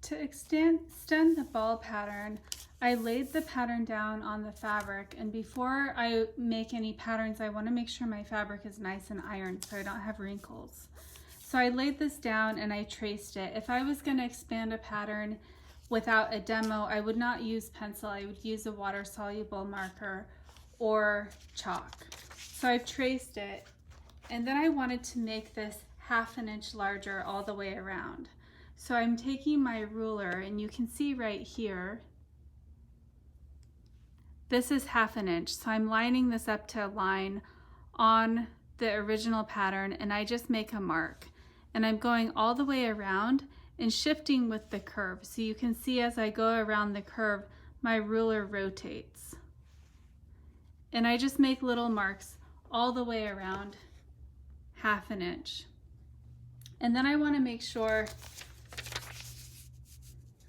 To extend the ball pattern, I laid the pattern down on the fabric, and before I make any patterns, I want to make sure my fabric is nice and ironed so I don't have wrinkles. So I laid this down and I traced it. If I was going to expand a pattern without a demo, I would not use pencil. I would use a water-soluble marker or chalk. So I've traced it, and then I wanted to make this 1/2 inch larger all the way around. So I'm taking my ruler, and you can see right here, this is 1/2 inch. So I'm lining this up to a line on the original pattern, and I just make a mark. And I'm going all the way around and shifting with the curve. So you can see as I go around the curve, my ruler rotates. And I just make little marks all the way around 1/2 inch. And then I want to make sure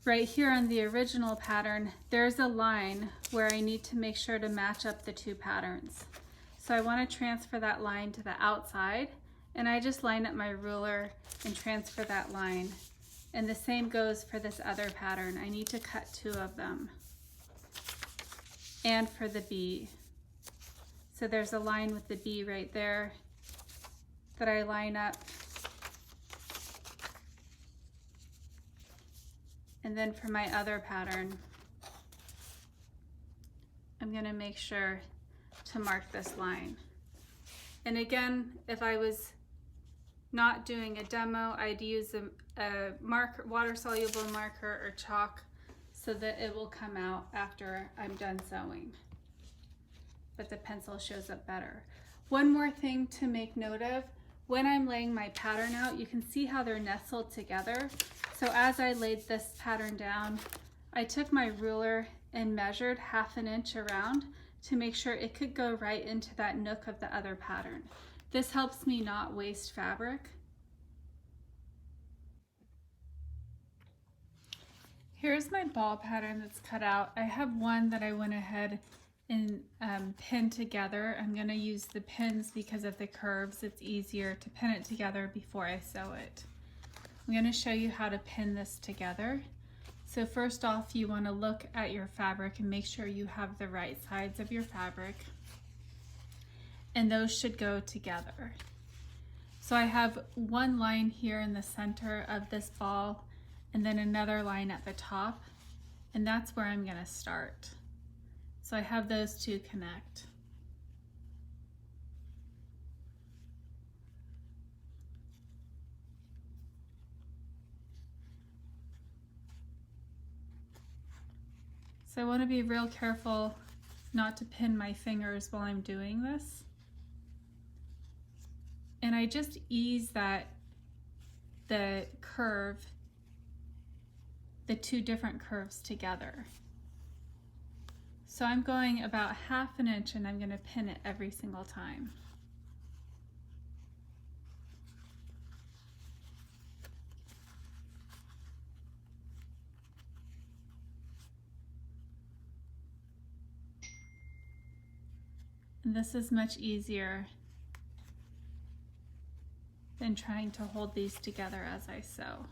right here on the original pattern, there's a line where I need to make sure to match up the two patterns. So I want to transfer that line to the outside, and I just line up my ruler and transfer that line. And the same goes for this other pattern. I need to cut 2 of them. And for the bee. So there's a line with the bee right there that I line up. And then for my other pattern, I'm going to make sure to mark this line. And again, if I was not doing a demo, I'd use a water-soluble marker or chalk so that it will come out after I'm done sewing. But the pencil shows up better. One more thing to make note of, when I'm laying my pattern out, you can see how they're nestled together. So as I laid this pattern down, I took my ruler and measured 1/2 inch around to make sure it could go right into that nook of the other pattern. This helps me not waste fabric. Here's my ball pattern that's cut out. I have one that I went ahead and pinned together. I'm going to use the pins because of the curves. It's easier to pin it together before I sew it. I'm going to show you how to pin this together. So first off, you want to look at your fabric and make sure you have the right sides of your fabric, and those should go together. So I have one line here in the center of this ball and then another line at the top, and that's where I'm going to start. So I have those two connect. So I want to be real careful not to pin my fingers while I'm doing this. And I just ease the curve, the two different curves together. So I'm going about 1/2 inch, and I'm going to pin it every single time. And this is much easier than trying to hold these together as I sew.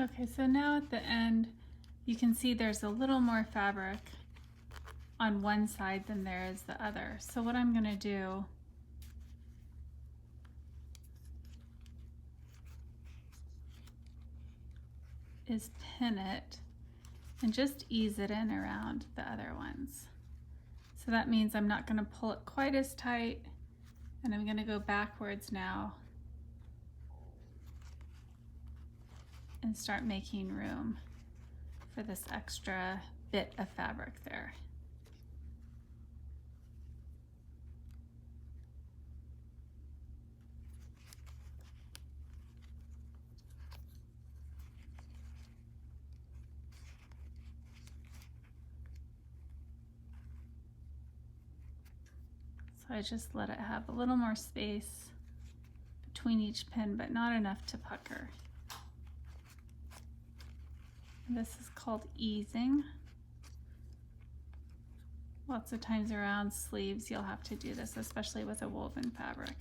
Okay, so now at the end, you can see there's a little more fabric on one side than there is the other. So what I'm gonna do is pin it and just ease it in around the other ones. So that means I'm not gonna pull it quite as tight, and I'm gonna go backwards now and start making room for this extra bit of fabric there. So I just let it have a little more space between each pin, but not enough to pucker. And this is called easing. Lots of times around sleeves you'll have to do this, especially with a woven fabric.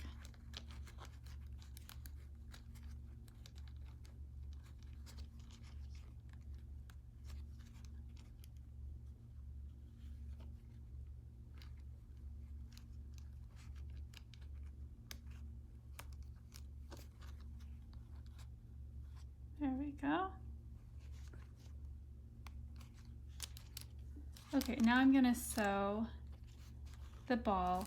There we go. Okay, now I'm gonna sew the ball,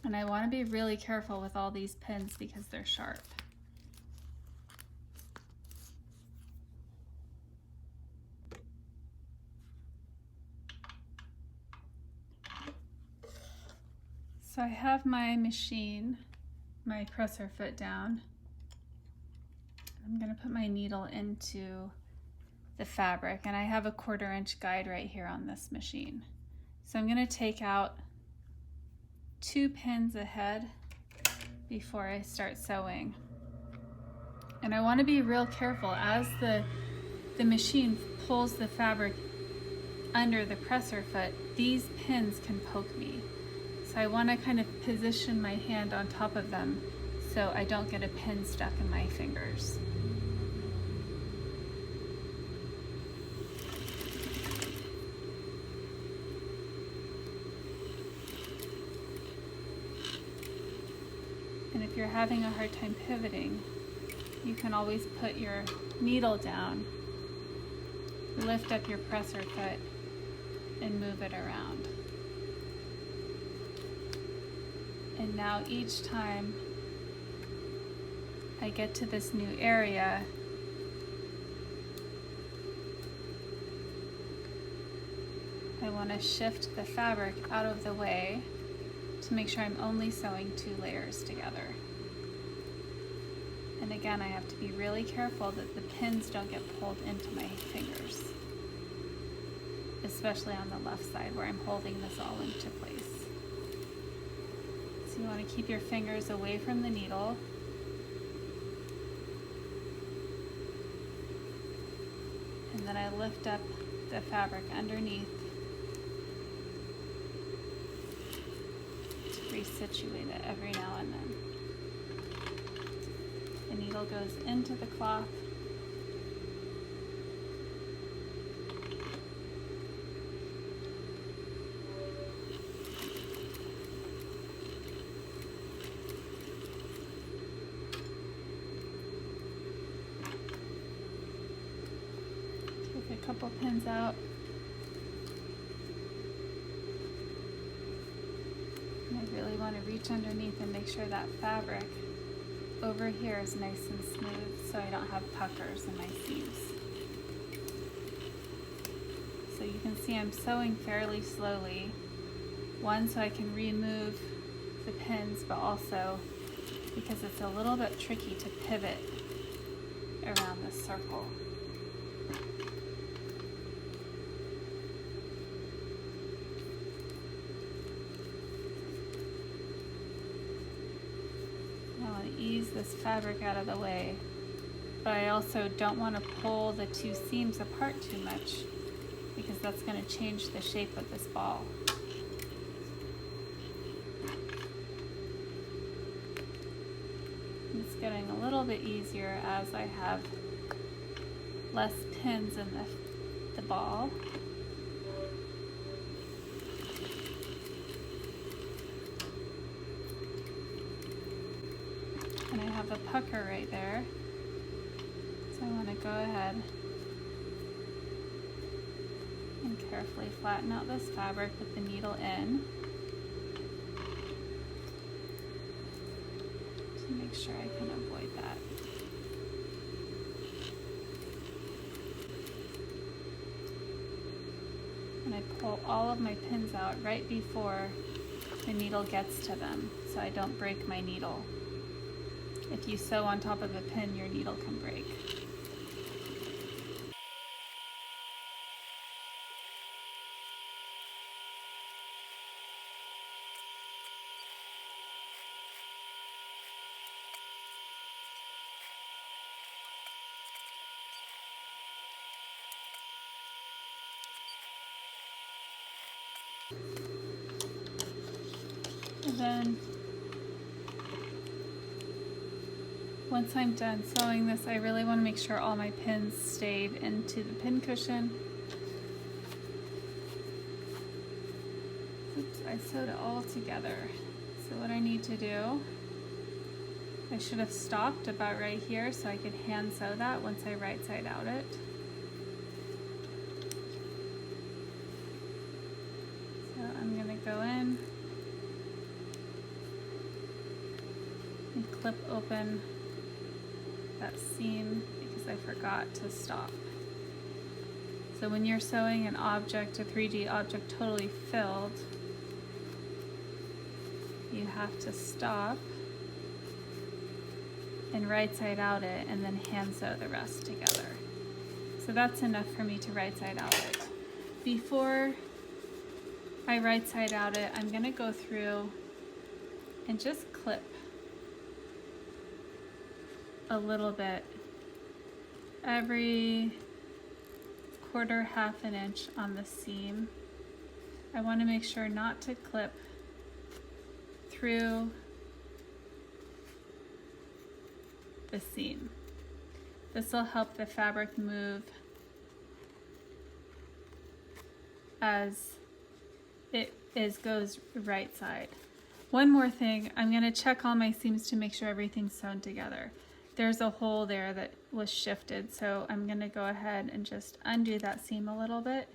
and I want to be really careful with all these pins because they're sharp. So I have my machine, my presser foot down. I'm gonna put my needle into the fabric, and I have a 1/4 inch guide right here on this machine. So I'm gonna take out 2 pins ahead before I start sewing. And I wanna be real careful as the machine pulls the fabric under the presser foot, these pins can poke me. So I wanna kind of position my hand on top of them so I don't get a pin stuck in my fingers. And if you're having a hard time pivoting, you can always put your needle down, lift up your presser foot, and move it around. And now each time I get to this new area, I want to shift the fabric out of the way to make sure I'm only sewing 2 layers together. And again, I have to be really careful that the pins don't get pulled into my fingers, especially on the left side where I'm holding this all into place. So you want to keep your fingers away from the needle. And then I lift up the fabric underneath to resituate it every now and then. The needle goes into the cloth. Take a couple pins out. And I really want to reach underneath and make sure that fabric over here is nice and smooth so I don't have puckers in my seams. So you can see I'm sewing fairly slowly. One, so I can remove the pins, but also because it's a little bit tricky to pivot around this circle. Ease this fabric out of the way, but I also don't want to pull the 2 seams apart too much because that's going to change the shape of this ball. It's getting a little bit easier as I have less pins in the ball. And I have a pucker right there. So I want to go ahead and carefully flatten out this fabric with the needle in to make sure I can avoid that. And I pull all of my pins out right before the needle gets to them so I don't break my needle. If you sew on top of a pin, your needle can break. And then once I'm done sewing this, I really want to make sure all my pins stayed into the pincushion. Oops, I sewed it all together. So what I need to do, I should have stopped about right here so I could hand sew that once I right side out it. So I'm going to go in and clip open that seam because I forgot to stop. So when you're sewing an object, a 3D object totally filled, you have to stop and right side out it and then hand sew the rest together. So that's enough for me to right side out it. Before I right side out it, I'm going to go through and just clip a little bit every quarter, half an inch on the seam. I want to make sure not to clip through the seam. This will help the fabric move as it goes right side. One more thing, I'm going to check all my seams to make sure everything's sewn together. There's a hole there that was shifted, so I'm going to go ahead and just undo that seam a little bit.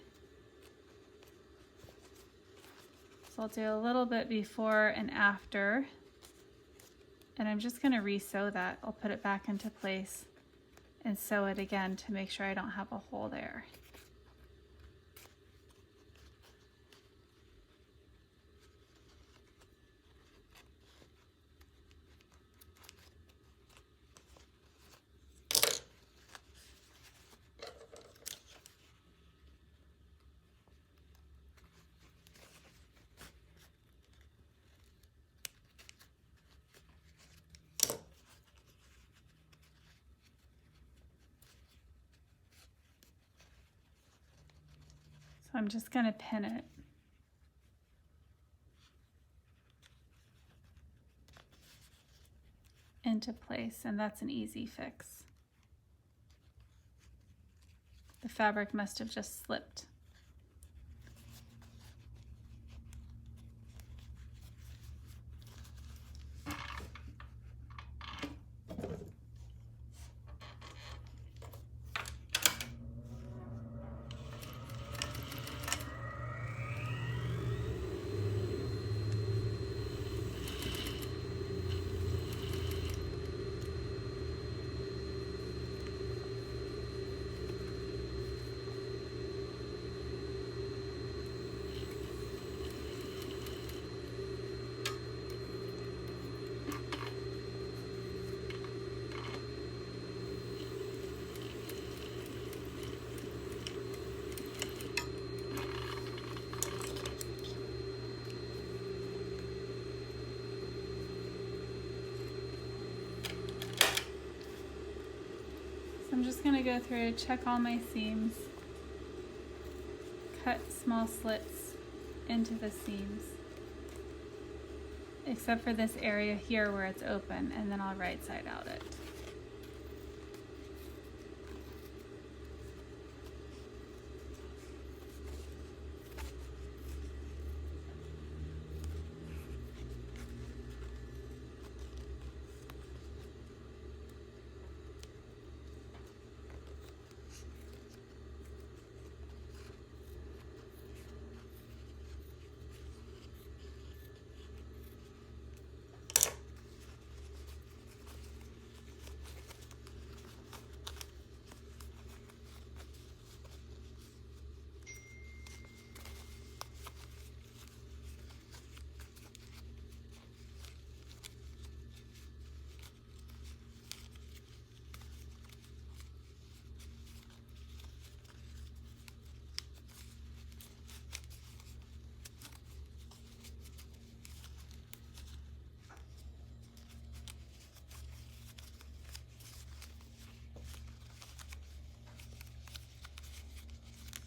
So I'll do a little bit before and after, and I'm just going to re-sew that. I'll put it back into place and sew it again to make sure I don't have a hole there. So I'm just going to pin it. Into place, and that's an easy fix. The fabric must have just slipped. I'm just going to go through, check all my seams, cut small slits into the seams, except for this area here where it's open, and then I'll right side out it.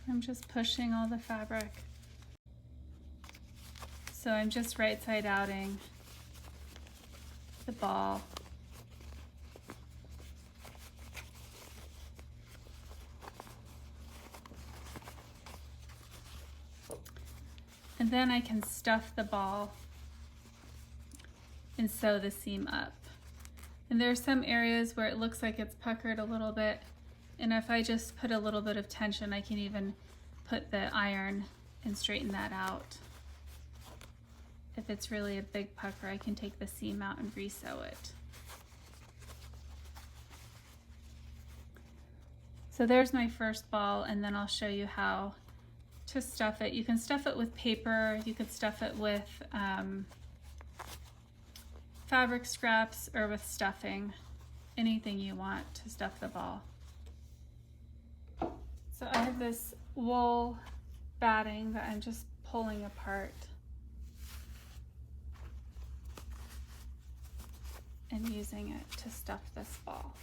I'm just pushing all the fabric. So I'm just right side outing the ball. And then I can stuff the ball and sew the seam up. And there are some areas where it looks like it's puckered a little bit, and if I just put a little bit of tension, I can even put the iron and straighten that out. If it's really a big pucker, I can take the seam out and re-sew it. So there's my first ball, and then I'll show you how to stuff it. You can stuff it with paper, you could stuff it with fabric scraps or with stuffing, anything you want to stuff the ball. So I have this wool batting that I'm just pulling apart and using it to stuff this ball.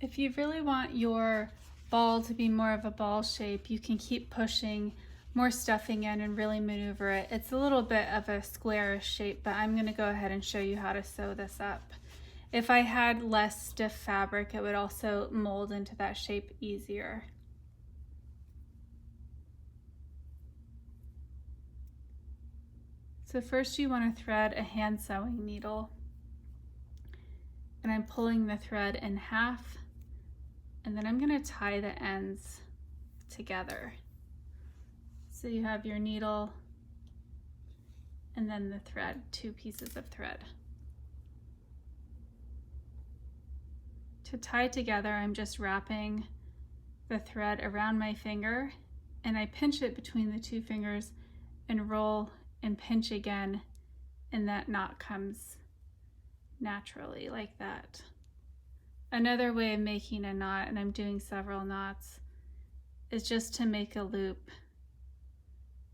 If you really want your ball to be more of a ball shape, you can keep pushing more stuffing in and really maneuver it. It's a little bit of a squarish shape, but I'm going to go ahead and show you how to sew this up. If I had less stiff fabric, it would also mold into that shape easier. So first you want to thread a hand sewing needle, and I'm pulling the thread in half, and then I'm going to tie the ends together. So you have your needle and then the thread, two pieces of thread. To tie together, I'm just wrapping the thread around my finger, and I pinch it between the two fingers and roll and pinch again, and that knot comes naturally like that. Another way of making a knot, and I'm doing several knots, is just to make a loop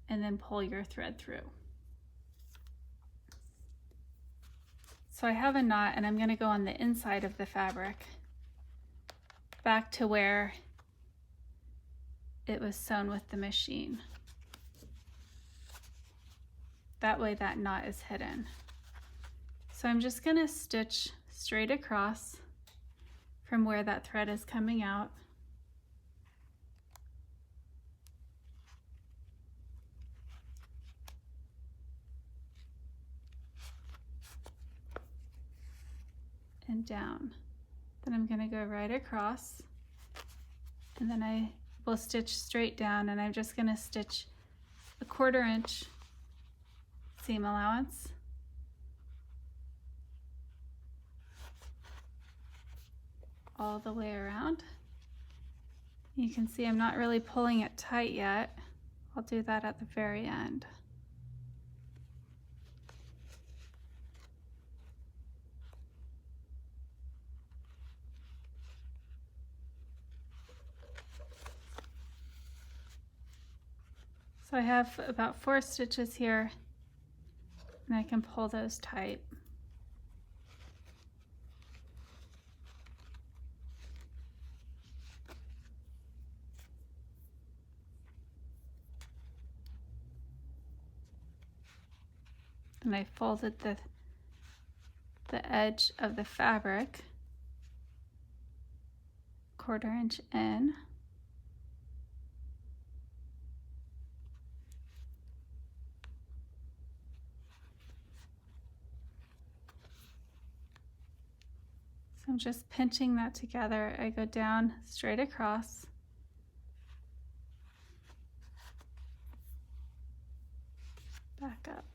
and then pull your thread through. So I have a knot, and I'm going to go on the inside of the fabric back to where it was sewn with the machine. That way that knot is hidden. So I'm just gonna stitch straight across from where that thread is coming out. And down. Then I'm gonna go right across, and then I will stitch straight down, and I'm just gonna stitch a 1/4 inch seam allowance. All the way around. You can see I'm not really pulling it tight yet. I'll do that at the very end. So I have about 4 stitches here, and I can pull those tight. And I folded the edge of the fabric 1/4 inch in. So I'm just pinching that together. I go down straight across. Back up.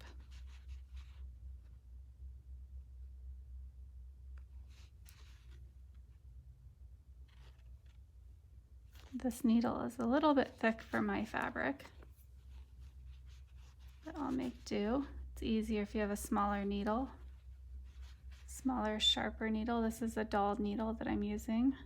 This needle is a little bit thick for my fabric, but I'll make do. It's easier if you have a smaller needle. Smaller, sharper needle. This is a dull needle that I'm using.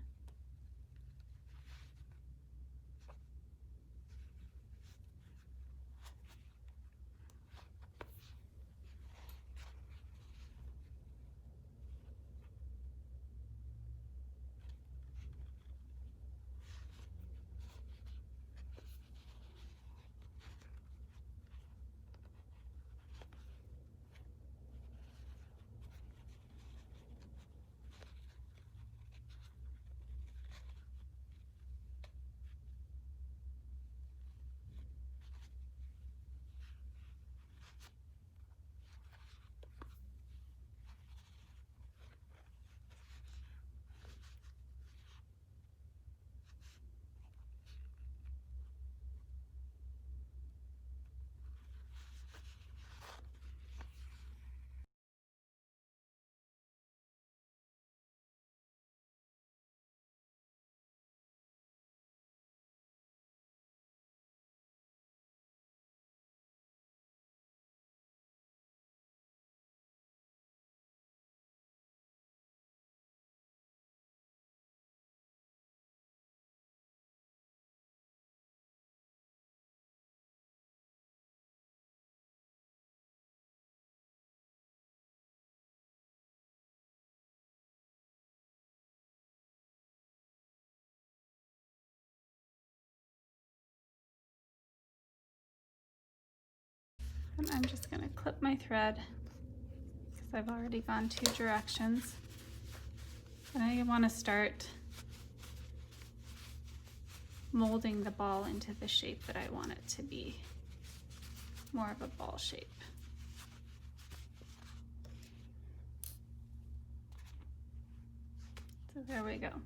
And I'm just going to clip my thread because I've already gone 2 directions. And I want to start molding the ball into the shape that I want it to be. More of a ball shape. So there we go.